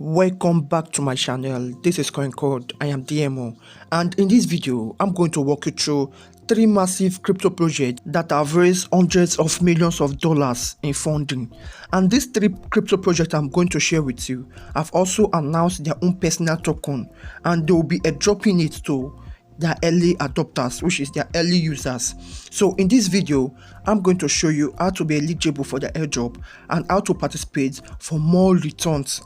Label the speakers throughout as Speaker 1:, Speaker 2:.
Speaker 1: Welcome back to my channel. This is CoinCode. I am DMO, and in this video I'm going to walk you through 3 massive crypto projects that have raised hundreds of millions of dollars in funding. And these 3 crypto projects I'm going to share with you have also announced their own personal token, and they will be dropping it to their early adopters, which is their early users. So in this video I'm going to show you how to be eligible for the airdrop and how to participate for more returns,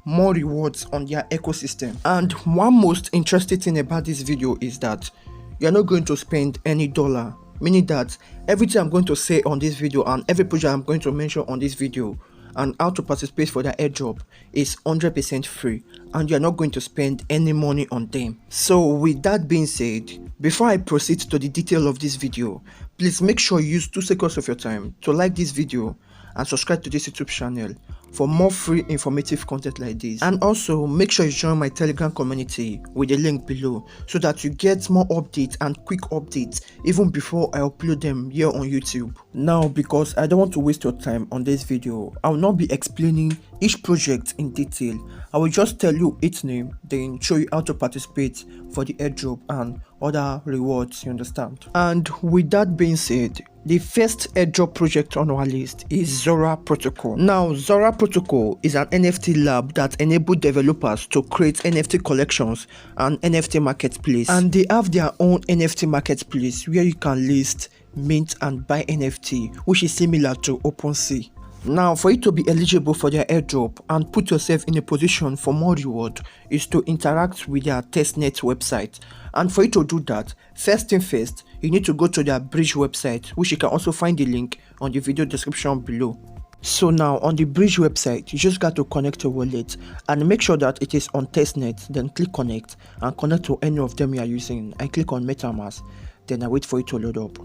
Speaker 1: more rewards on their ecosystem. And one most interesting thing about this video is that you're not going to spend any dollar, meaning that everything I'm going to say on this video and every project I'm going to mention on this video and how to participate for the airdrop is 100% free, and you're not going to spend any money on them. So with that being said, before I proceed to the detail of this video, please make sure you use 2 seconds of your time to like this video and subscribe to this YouTube channel for more free informative content like this. And also make sure you join my Telegram community with the link below so that you get more updates and quick updates even before I upload them here on YouTube. Now, because I don't want to waste your time on this video, I will not be explaining each project in detail. I will just tell you its name, then show you how to participate for the airdrop and other rewards, you understand? And with that being said, the first airdrop project on our list is Zora Protocol. Now, Zora Protocol is an NFT lab that enables developers to create NFT collections and NFT marketplace. And they have their own NFT marketplace where you can list, mint and buy NFT, which is similar to OpenSea. Now, for you to be eligible for their airdrop and put yourself in a position for more reward is to interact with their testnet website. And for you to do that, first thing first, you need to go to their bridge website, which you can also find the link on the video description below. So now on the bridge website, you just got to connect your wallet and make sure that it is on testnet, then click connect and connect to any of them you are using. I click on MetaMask, then I wait for it to load up.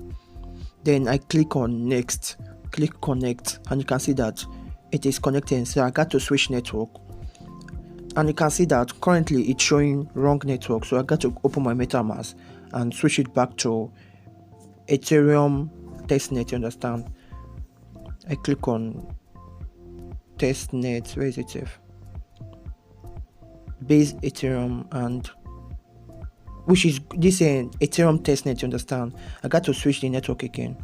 Speaker 1: Then I click on next, click connect, and you can see that it is connecting. So I got to switch network, and you can see that currently it's showing wrong network, so I got to open my MetaMask and switch it back to Ethereum testnet, you understand? I click on testnet, where is it safe? Base Ethereum, and which is this Ethereum testnet, you understand? I got to switch the network again.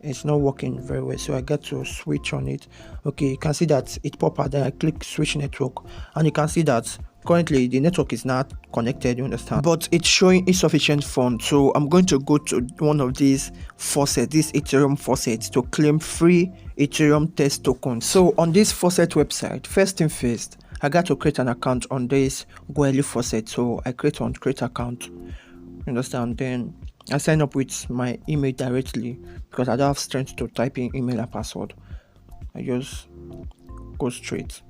Speaker 1: It's not working very well, so I got to switch on it. Okay, you can see that it pop out. Then I click switch network, and you can see that currently the network is not connected, you understand, but it's showing insufficient funds. So I'm going to go to one of these faucets, this Ethereum faucets, to claim free Ethereum test tokens. So on this faucet website, first thing first, I got to create an account on this Goerli faucet. So I create account, you understand? Then I sign up with my email directly because I don't have strength to type in email and password. I just go straight.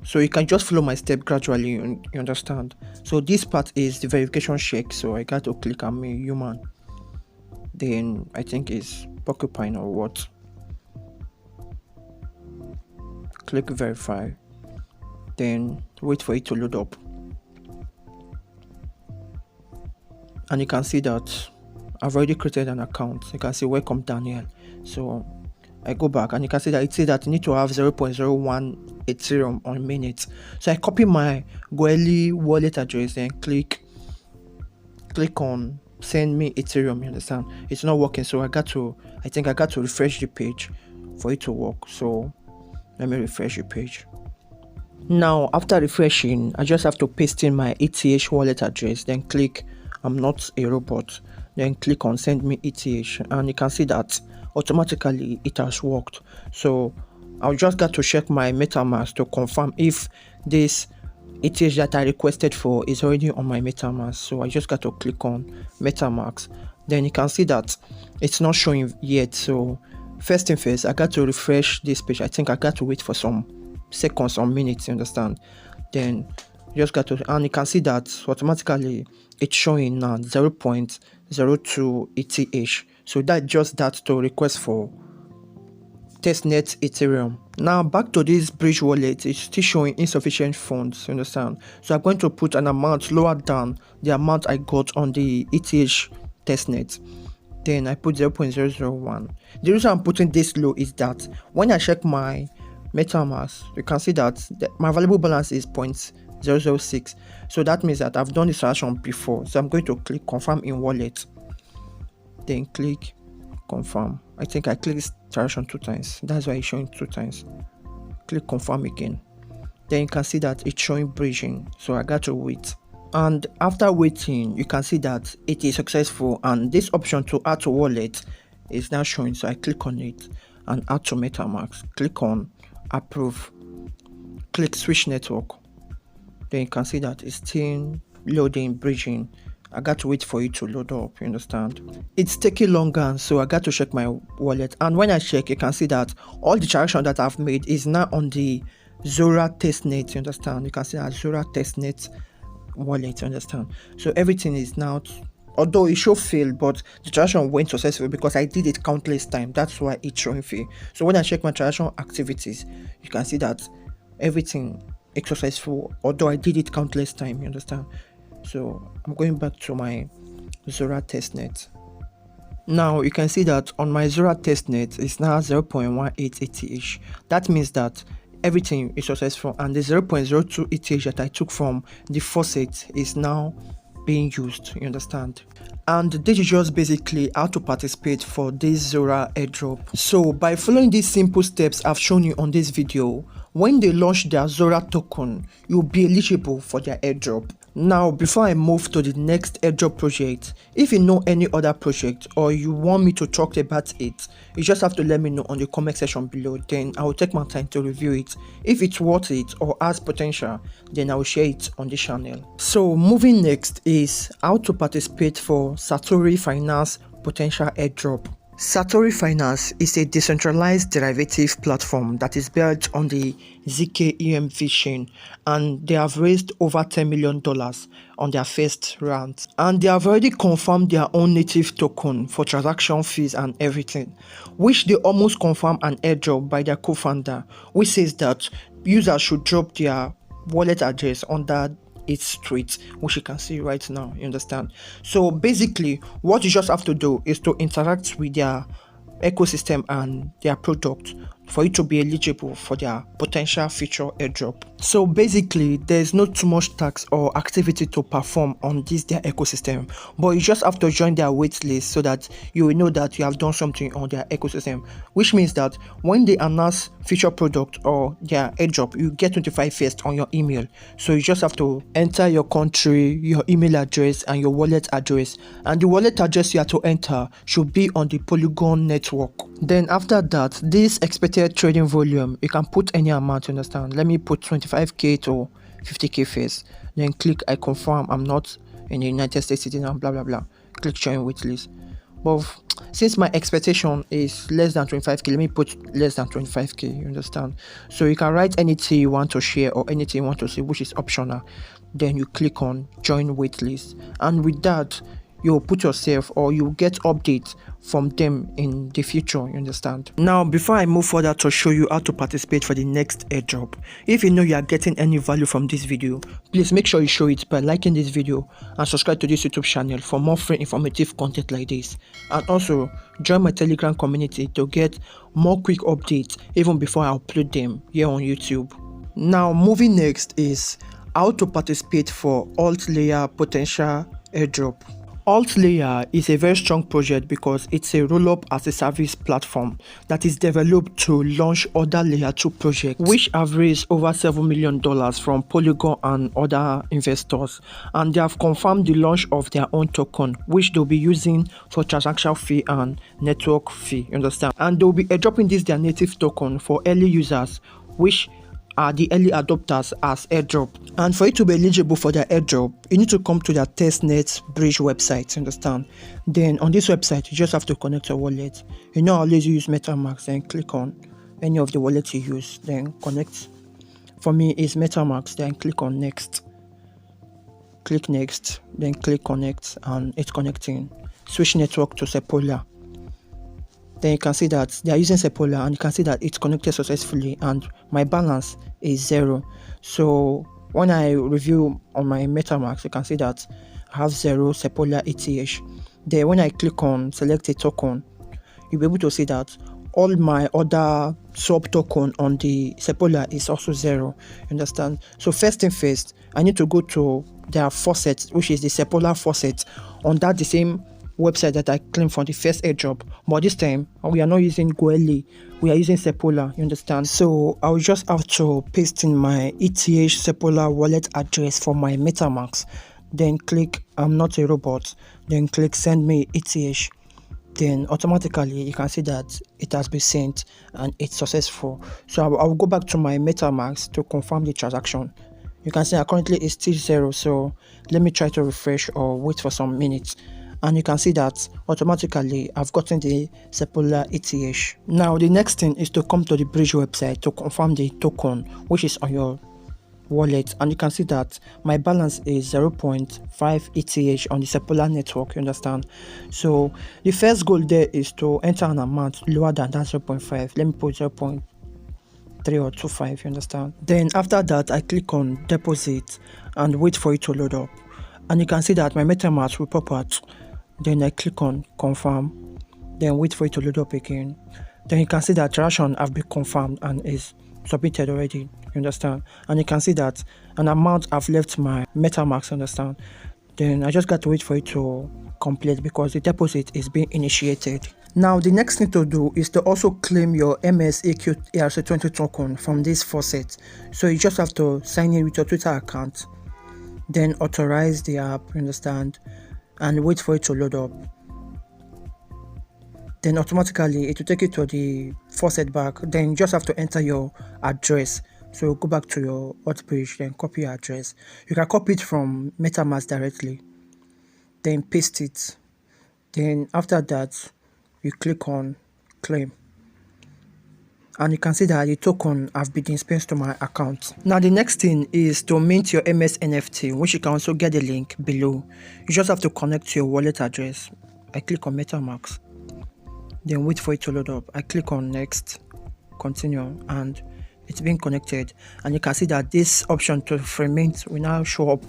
Speaker 1: So you can just follow my step gradually, you understand? So this part is the verification check. So I got to click I'm a human. Then I think it's porcupine or what. Click verify. Then wait for it to load up. And you can see that I've already created an account. You can see welcome Daniel. So I go back and you can see that it says that you need to have 0.01 Ethereum on minute. So I copy my Goerli wallet address and click on send me Ethereum, you understand? It's not working, so I think I got to refresh the page for it to work. So let me refresh the page. Now after refreshing, I just have to paste in my ETH wallet address, then click I'm not a robot, then click on send me ETH, and you can see that automatically it has worked. So I'll just got to check my MetaMask to confirm if this ETH that I requested for is already on my MetaMask. So I just got to click on MetaMask. Then you can see that it's not showing yet. So first thing first, I got to refresh this page. I think I got to wait for some seconds or minutes, you understand? Then just got to, and you can see that automatically it's showing now 0.02 ETH. So that's just that to request for testnet Ethereum. Now back to this bridge wallet, it's still showing insufficient funds, you understand? So I'm going to put an amount lower than the amount I got on the ETH testnet. Then I put 0.001. The reason I'm putting this low is that when I check my MetaMask, you can see that my available balance is 0.006. So that means that I've done this transaction before. So I'm going to click confirm in wallet, then click confirm. I think I clicked this transaction 2 times. That's why it's showing 2 times. Click confirm again. Then you can see that it's showing bridging. So I got to wait. And after waiting, you can see that it is successful, and this option to add to wallet is now showing. So I click on it and add to MetaMask. Click on approve. Click switch network. Then you can see that it's still loading, bridging. I got to wait for it to load up, you understand? It's taking longer, so I got to check my wallet. And when I check, you can see that all the transaction that I've made is now on the Zora testnet, you understand? You can see that Zora testnet wallet, you understand? So everything is now, although it should fail, but the transaction went successful because I did it countless times. That's why it's showing fail. So when I check my transaction activities, you can see that everything is successful, although I did it countless times, you understand? So I'm going back to my Zora testnet. Now you can see that on my Zora testnet it's now 0.18 ETH. That means that everything is successful, and the 0.02 ETH that I took from the faucet is now being used, you understand? And this is just basically how to participate for this Zora airdrop. So by following these simple steps I've shown you on this video, when they launch their Zora token, you'll be eligible for their airdrop. Now, before I move to the next airdrop project, if you know any other project or you want me to talk about it, you just have to let me know on the comment section below. Then I will take my time to review it. If it's worth it or has potential, then I will share it on the channel. So moving next is how to participate for Satori Finance Potential Airdrop. Satori Finance is a decentralized derivative platform that is built on the zk chain, and they have raised over $10 million on their first round, and they have already confirmed their own native token for transaction fees and everything, which they almost confirmed an airdrop by their co-founder, which says that users should drop their wallet address under its tweet, which you can see right now, you understand? So basically what you just have to do is to interact with their ecosystem and their product for you to be eligible for their potential future airdrop. So basically there's not too much tax or activity to perform on their ecosystem, but you just have to join their wait list so that you will know that you have done something on their ecosystem, which means that when they announce future product or their airdrop, you get notified first on your email. So you just have to enter your country, your email address and your wallet address, and the wallet address you have to enter should be on the Polygon network. Then after that, this expected trading volume, you can put any amount, you understand? Let me put 25k to 50k first, then click I confirm I'm not in the United States citizen, blah blah blah. Click join waitlist. But since my expectation is less than 25k, let me put less than 25k, you understand? So you can write anything you want to share or anything you want to say, which is optional. Then you click on join waitlist, and with that you'll put yourself, or you'll get updates from them in the future, you understand? Now before I move further to show you how to participate for the next airdrop, if you know you are getting any value from this video, please make sure you show it by liking this video and subscribe to this YouTube channel for more free informative content like this, and also join my Telegram community to get more quick updates even before I upload them here on YouTube. Now moving next is how to participate for AltLayer Potential Airdrop. AltLayer is a very strong project because it's a roll-up as a service platform that is developed to launch other layer 2 projects, which have raised over $7 million from Polygon and other investors, and they have confirmed the launch of their own token, which they'll be using for transaction fee and network fee, you understand? And they'll be airdropping their native token for early users, which are the early adopters as airdrop. And for you to be eligible for their airdrop, you need to come to their testnet bridge website, you understand? Then on this website you just have to connect your wallet. You know, I always use MetaMask, then click on any of the wallets you use, then connect. For me it's MetaMask, then click on next. Click next, then click connect, and it's connecting. Switch network to Sepolia. Then you can see that they are using Sepolia, and you can see that it's connected successfully, and my balance is 0. So when I review on my MetaMask, you can see that I have 0 Sepolia ETH. Then when I click on select a token, you'll be able to see that all my other sub token on the Sepola is also 0. You understand? So first thing first, I need to go to their faucet, which is the Sepola faucet, on that the same website that I claimed for the first airdrop. But this time we are not using Goerli, we are using Sepola. You understand? So I will just have to paste in my ETH Sepola wallet address for my MetaMask. Then click I'm not a robot. Then click send me ETH. Then automatically you can see that it has been sent and it's successful. So I will go back to my MetaMask to confirm the transaction. You can see currently it's still 0, so let me try to refresh or wait for some minutes, and you can see that automatically I've gotten the Sepola ETH. Now the next thing is to come to the bridge website to confirm the token which is on your wallet, and you can see that my balance is 0.5 ETH on the Sepola network. You understand? So the first goal there is to enter an amount lower than that 0.5. Let me put 0.3 or 2.5. You understand? Then after that I click on deposit and wait for it to load up, and you can see that my MetaMask will pop out. Then I click on confirm, then wait for it to load up again. Then you can see that transaction have been confirmed and is submitted already. You understand? And you can see that an amount I've left my MetaMask. Understand? Then I just got to wait for it to complete because the deposit is being initiated. Now the next thing to do is to also claim your MSEQ ERC20 token from this faucet. So you just have to sign in with your Twitter account, then authorize the app. You understand? And wait for it to load up. Then automatically it will take you to the faucet back. Then you just have to enter your address. So go back to your hot page, then copy your address. You can copy it from MetaMask directly, then paste it. Then after that you click on claim, and you can see that the token have been dispensed to my account. Now the next thing is to mint your MS NFT, which you can also get the link below. You just have to connect to your wallet address. I click on MetaMask, then wait for it to load up. I click on next, continue, and it's being connected. And you can see that this option to free mint will now show up.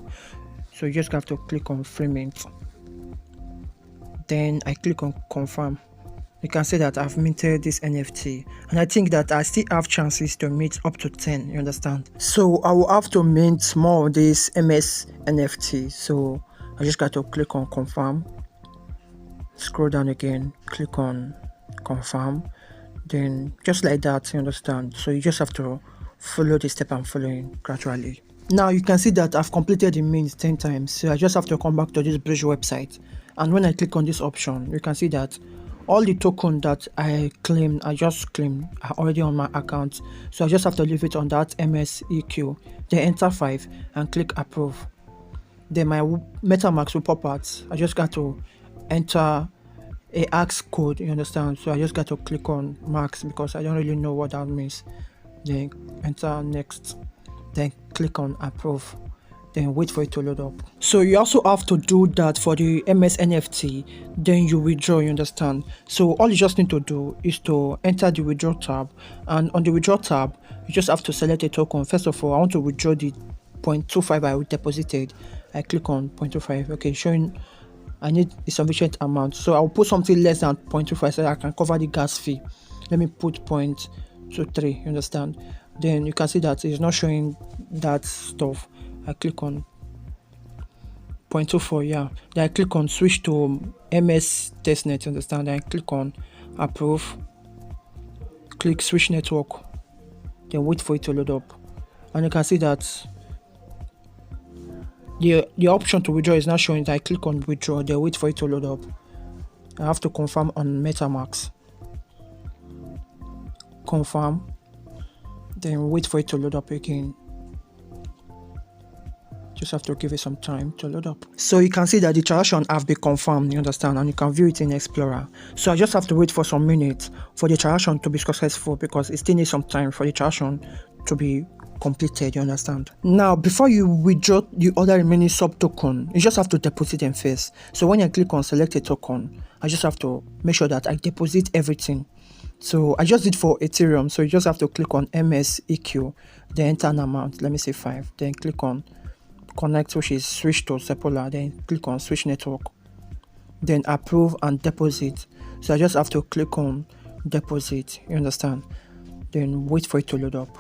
Speaker 1: So you just have to click on free mint. Then I click on confirm. You can see that I've minted this NFT, and I think that I still have chances to mint up to 10. You understand? So I will have to mint more of this MS NFT. So I just got to click on confirm, scroll down again, click on confirm, then just like that. You understand? So you just have to follow the step I'm following gradually. Now you can see that I've completed the mint 10 times, so I just have to come back to this bridge website, and when I click on this option, you can see that all the token that I just claimed are already on my account. So I just have to leave it on that MSEQ, then enter 5 and click approve. Then my MetaMask will pop out. I just got to enter a AX code. You understand? So I just got to click on max because I don't really know what that means. Then enter next, then click on approve, then wait for it to load up. So you also have to do that for the MS NFT, then you withdraw. You understand? So all you just need to do is to enter the withdraw tab, and on the withdraw tab you just have to select a token. First of all, I want to withdraw the 0.25 I deposited. I click on 0.25. okay, showing I need a sufficient amount, so I'll put something less than 0.25 so I can cover the gas fee. Let me put 0.23. you understand? Then you can see that it's not showing that stuff. I click on 0.24, yeah. Then I click on switch to MS testnet. You understand? Then I click on approve, click switch network, then wait for it to load up, and you can see that the option to withdraw is not showing. That I click on withdraw, then wait for it to load up. I have to confirm on MetaMask, confirm, then wait for it to load up again. Just have to give it some time to load up. So you can see that the transaction have been confirmed. You understand? And you can view it in Explorer. So I just have to wait for some minutes for the transaction to be successful, because it still needs some time for the transaction to be completed. You understand? Now before you withdraw the other remaining sub token, you just have to deposit them first. So when I click on select a token, I just have to make sure that I deposit everything. So I just did for Ethereum, so you just have to click on MSEQ, then enter an amount, let me say 5, then click on connect, which is switch to Sepola, then click on switch network, then approve and deposit. So I just have to click on deposit, you understand? Then wait for it to load up.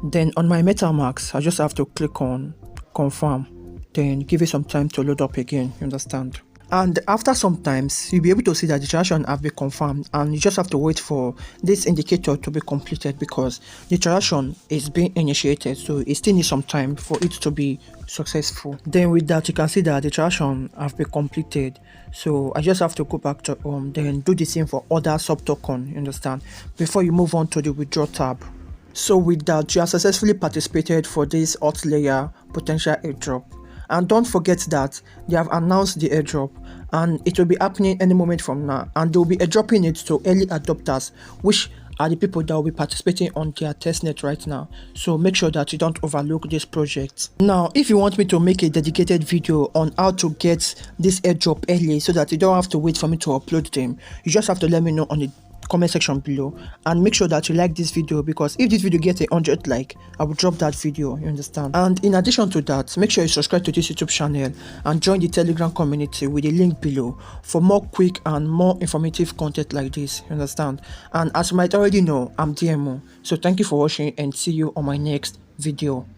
Speaker 1: Then on my MetaMask, I just have to click on confirm, then give it some time to load up again, you understand? And after some times, you'll be able to see that the transaction have been confirmed, and you just have to wait for this indicator to be completed because the transaction is being initiated, so it still needs some time for it to be successful. Then with that, you can see that the transaction have been completed, so I just have to go back to then do the same for other sub token, you understand, before you move on to the withdraw tab. So with that, you have successfully participated for this AltLayer potential airdrop. And don't forget that they have announced the airdrop and it will be happening any moment from now, and they will be airdropping it to early adopters, which are the people that will be participating on their testnet right now. So make sure that you don't overlook this project. Now, if you want me to make a dedicated video on how to get this airdrop early so that you don't have to wait for me to upload them, you just have to let me know on the comment section below, and make sure that you like this video, because if this video gets 100 like, I will drop that video, you understand? And in addition to that, make sure you subscribe to this YouTube channel and join the Telegram community with the link below for more quick and more informative content like this, you understand? And as you might already know, I'm DMO, so thank you for watching and see you on my next video.